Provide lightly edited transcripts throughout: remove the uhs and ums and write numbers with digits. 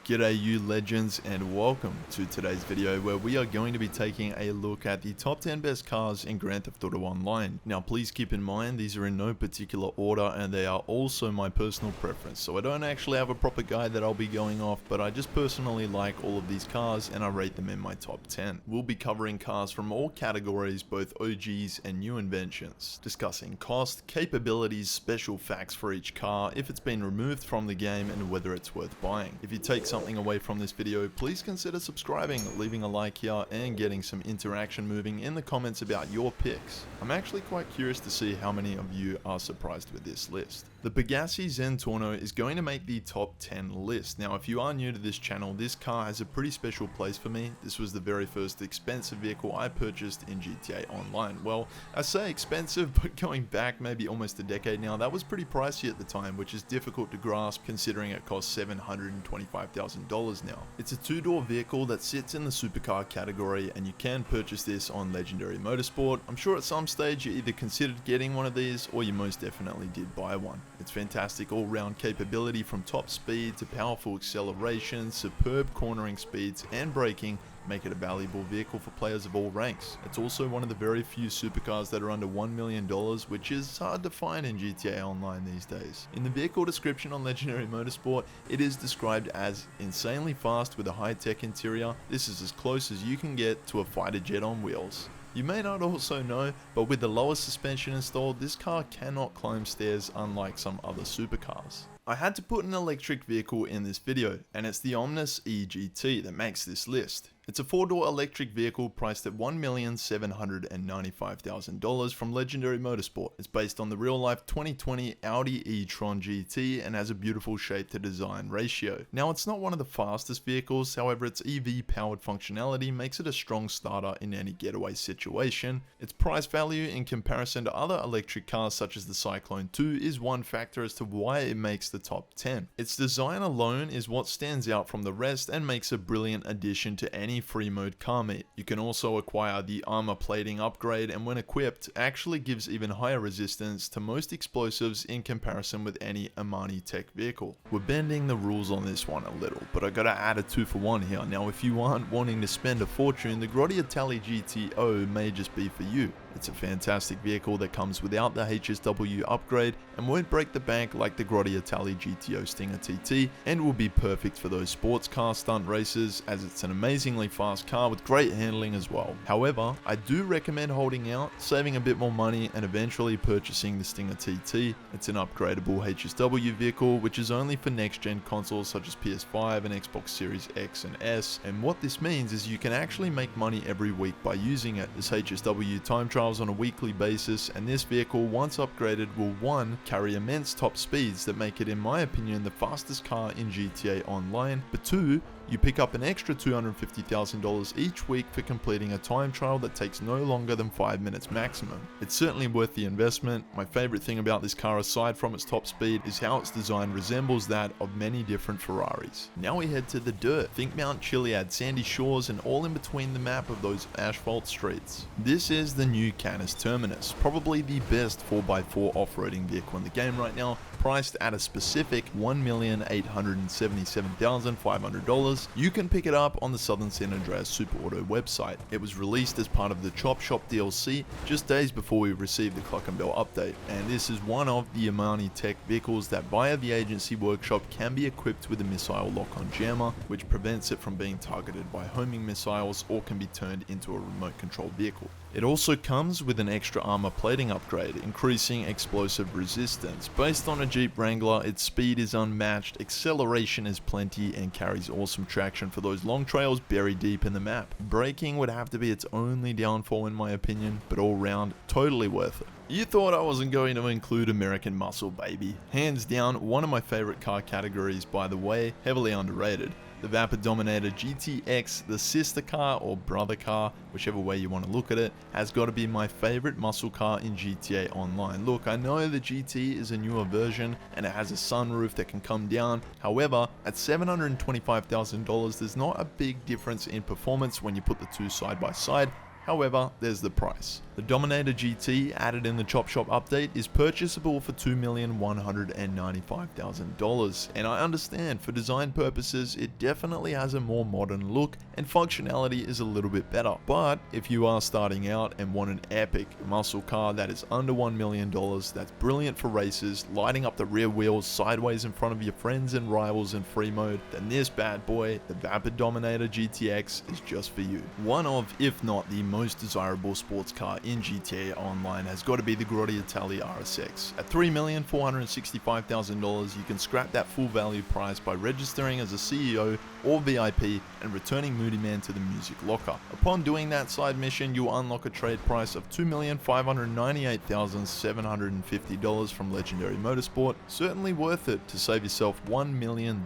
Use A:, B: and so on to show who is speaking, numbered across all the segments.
A: G'day you legends, and welcome to today's video where we are going to be taking a look at the top 10 best cars in Grand Theft Auto Online. Now please keep in mind these are in no particular order and they are also my personal preference, so I don't actually have a proper guide that I'll be going off, but I just personally like all of these cars and I rate them in my top 10. We'll be covering cars from all categories, both OGs and new inventions, discussing cost, capabilities, special facts for each car, if it's been removed from the game and whether it's worth buying. If you take something away from this video, please consider subscribing, leaving a like here, and getting some interaction moving in the comments about your picks. I'm actually quite curious to see how many of you are surprised with this list. The Pegassi Zentorno is going to make the top 10 list. Now if you are new to this channel, this car has a pretty special place for me. This was the very first expensive vehicle I purchased in GTA Online. Well, I say expensive, but going back maybe almost a decade now, that was pretty pricey at the time, which is difficult to grasp considering it cost $725,000 now. It's a two-door vehicle that sits in the supercar category, and you can purchase this on Legendary Motorsport. I'm sure at some stage you either considered getting one of these or you most definitely did buy one. It's fantastic all-round capability from top speed to powerful acceleration, superb cornering speeds and braking make it a valuable vehicle for players of all ranks. It's also one of the very few supercars that are under $1 million, which is hard to find in GTA Online these days. In the vehicle description on Legendary Motorsport, it is described as insanely fast with a high-tech interior. This is as close as you can get to a fighter jet on wheels. You may not also know, but with the lower suspension installed, this car cannot climb stairs unlike some other supercars. I had to put an electric vehicle in this video, and it's the Omnis E-GT that makes this list. It's a 4-door electric vehicle priced at $1,795,000 from Legendary Motorsport. It's based on the real-life 2020 Audi e-tron GT and has a beautiful shape to design ratio. Now it's not one of the fastest vehicles, however its EV-powered functionality makes it a strong starter in any getaway situation. Its price value in comparison to other electric cars such as the Cyclone 2 is one factor as to why it makes the top 10. Its design alone is what stands out from the rest and makes a brilliant addition to any free mode car meet. You can also acquire the armor plating upgrade, and when equipped actually gives even higher resistance to most explosives in comparison with any Armani tech vehicle. We're bending the rules on this one a little, but I gotta add a 2-for-1 here. Now if you aren't wanting to spend a fortune, the Grotti Italia GTO may just be for you. It's a fantastic vehicle that comes without the HSW upgrade and won't break the bank like the Grotti Italia GTO Stinger TT, and will be perfect for those sports car stunt races as it's an amazingly fast car with great handling as well. However, I do recommend holding out, saving a bit more money and eventually purchasing the Stinger TT. It's an upgradable HSW vehicle which is only for next gen consoles such as PS5 and Xbox Series X and S, and what this means is you can actually make money every week by using it. This HSW time trial on a weekly basis, and this vehicle once upgraded will 1. Carry immense top speeds that make it in my opinion the fastest car in GTA Online, but 2. You pick up an extra $250,000 each week for completing a time trial that takes no longer than 5 minutes maximum. It's certainly worth the investment. My favorite thing about this car aside from its top speed is how its design resembles that of many different Ferraris. Now we head to the dirt. Think Mount Chiliad, sandy shores, and all in between the map of those asphalt streets. This is the new Canis Terminus, probably the best 4x4 off-roading vehicle in the game right now, priced at a specific $1,877,500. You can pick it up on the Southern San Andreas Super Auto website. It was released as part of the Chop Shop DLC just days before we received the Cluck and Bell update, and this is one of the Armani tech vehicles that via the agency workshop can be equipped with a missile lock-on jammer, which prevents it from being targeted by homing missiles or can be turned into a remote controlled vehicle. It also comes with an extra armor plating upgrade, increasing explosive resistance. Based on a Jeep Wrangler, its speed is unmatched, acceleration is plenty, and carries awesome traction for those long trails buried deep in the map. Braking would have to be its only downfall in my opinion, but all round, totally worth it. You thought I wasn't going to include American Muscle, baby. Hands down, one of my favorite car categories, by the way, heavily underrated. The Vapor Dominator GTX, the sister car or brother car, whichever way you want to look at it, has got to be my favorite muscle car in GTA Online. Look, I know the GT is a newer version and it has a sunroof that can come down. However, at $725,000, there's not a big difference in performance when you put the two side by side. However, there's the price. The Dominator GT added in the Chop Shop update is purchasable for $2,195,000, and I understand for design purposes it definitely has a more modern look and functionality is a little bit better, but if you are starting out and want an epic muscle car that is under $1 million, that's brilliant for races, lighting up the rear wheels sideways in front of your friends and rivals in free mode, then this bad boy, the Vapid Dominator GTX, is just for you. One of, if not the most desirable sports car in GTA Online has got to be the Grotti Italia RSX. At $3,465,000, you can scrap that full value price by registering as a CEO or VIP and returning Moody Man to the music locker. Upon doing that side mission, you will unlock a trade price of $2,598,750 from Legendary Motorsport. Certainly worth it to save yourself $1 million.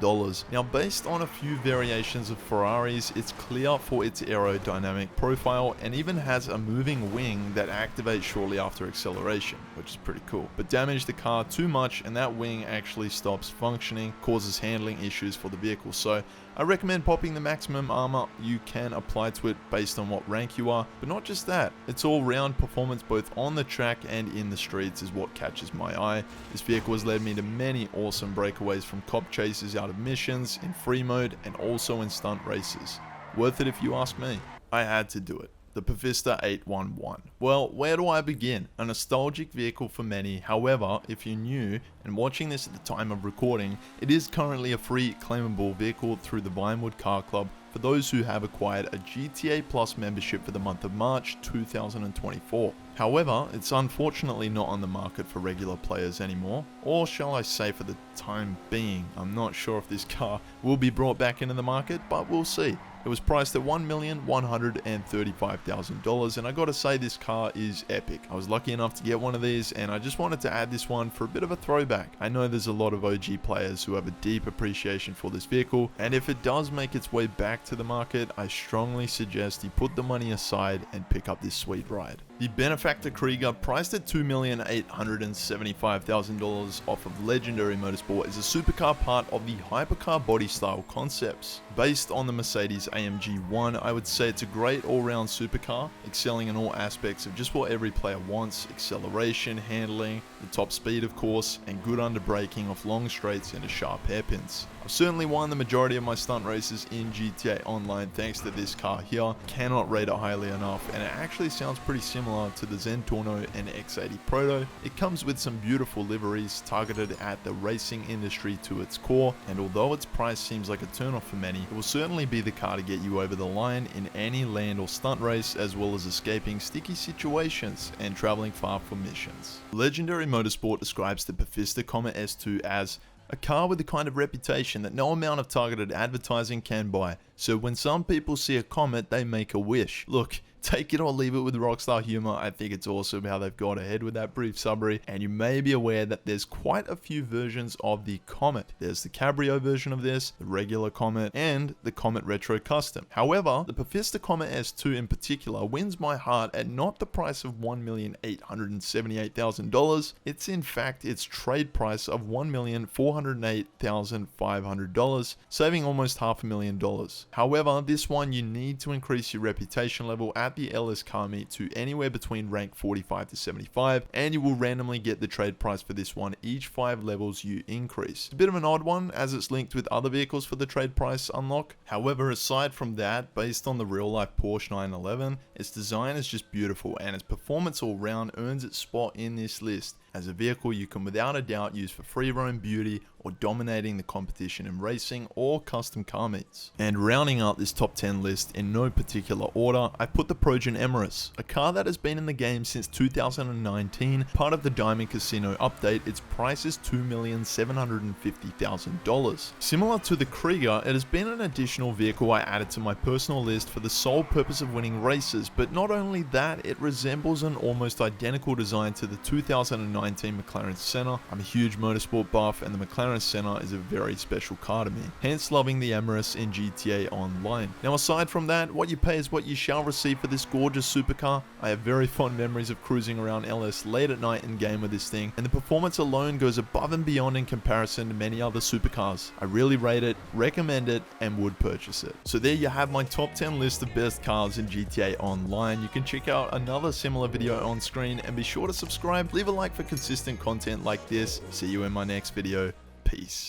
A: Now, based on a few variations of Ferraris, it's clear for its aerodynamic profile and even has a moving wing that activates shortly after acceleration, which is pretty cool. But damage the car too much and that wing actually stops functioning, causes handling issues for the vehicle. So I recommend popping the maximum armor you can apply to it based on what rank you are, but not just that, its all-round performance both on the track and in the streets is what catches my eye. This vehicle has led me to many awesome breakaways from cop chases out of missions, in free mode, and also in stunt races. Worth it if you ask me. I had to do it. The Pfister 811. Well, where do I begin? A nostalgic vehicle for many, however, if you're new and watching this at the time of recording, it is currently a free claimable vehicle through the Vinewood Car Club for those who have acquired a GTA Plus membership for the month of March 2024. However, it's unfortunately not on the market for regular players anymore, or shall I say for the time being. I'm not sure if this car will be brought back into the market, but we'll see. It was priced at $1,135,000, and I gotta say this car is epic. I was lucky enough to get one of these, and I just wanted to add this one for a bit of a throwback. I know there's a lot of OG players who have a deep appreciation for this vehicle, and if it does make its way back to the market, I strongly suggest you put the money aside and pick up this sweet ride. The Benefactor Krieger, priced at $2,875,000 off of Legendary Motorsport, is a supercar part of the hypercar body style concepts. Based on the Mercedes AMG 1, I would say it's a great all-round supercar, excelling in all aspects of just what every player wants: acceleration, handling, the top speed of course, and good underbraking off long straights into sharp hairpins. I've certainly won the majority of my stunt races in GTA Online thanks to this car here. Cannot rate it highly enough, and it actually sounds pretty similar to the Zentorno and X80 Proto. It comes with some beautiful liveries targeted at the racing industry to its core, and although its price seems like a turnoff for many, it will certainly be the car to get you over the line in any land or stunt race, as well as escaping sticky situations and traveling far for missions. Legendary Motorsport describes the Pfister Comet S2 as a car with the kind of reputation that no amount of targeted advertising can buy. So when some people see a Comet, they make a wish. Look, take it or leave it with Rockstar humor. I think it's awesome how they've got ahead with that brief summary, and you may be aware that there's quite a few versions of the Comet. There's the Cabrio version of this, the regular Comet, and the Comet Retro Custom. However, the Pfister Comet S2 in particular wins my heart at not the price of $1,878,000. It's in fact its trade price of $1,408,500, saving almost $500,000. However, this one you need to increase your reputation level at the LS Car Meet to anywhere between rank 45 to 75, and you will randomly get the trade price for this one each 5 levels you increase. It's a bit of an odd one as it's linked with other vehicles for the trade price unlock. However, aside from that, based on the real life Porsche 911, its design is just beautiful and its performance all round earns its spot in this list as a vehicle you can without a doubt use for free roam beauty or dominating the competition in racing or custom car meets. And rounding out this top 10 list in no particular order, I put the Progen Emirates, a car that has been in the game since 2019, part of the Diamond Casino update. Its price is $2,750,000. Similar to the Krieger, it has been an additional vehicle I added to my personal list for the sole purpose of winning races, but not only that, it resembles an almost identical design to the 2019 McLaren Senna. I'm a huge motorsport buff, and the McLaren Polaris Senna is a very special car to me, hence loving the Emirates in GTA Online. Now aside from that, what you pay is what you shall receive for this gorgeous supercar. I have very fond memories of cruising around LS late at night in game with this thing, and the performance alone goes above and beyond in comparison to many other supercars. I really rate it, recommend it, and would purchase it. So there you have my top 10 list of best cars in GTA Online. You can check out another similar video on screen, and be sure to subscribe, leave a like for consistent content like this. See you in my next video. Peace.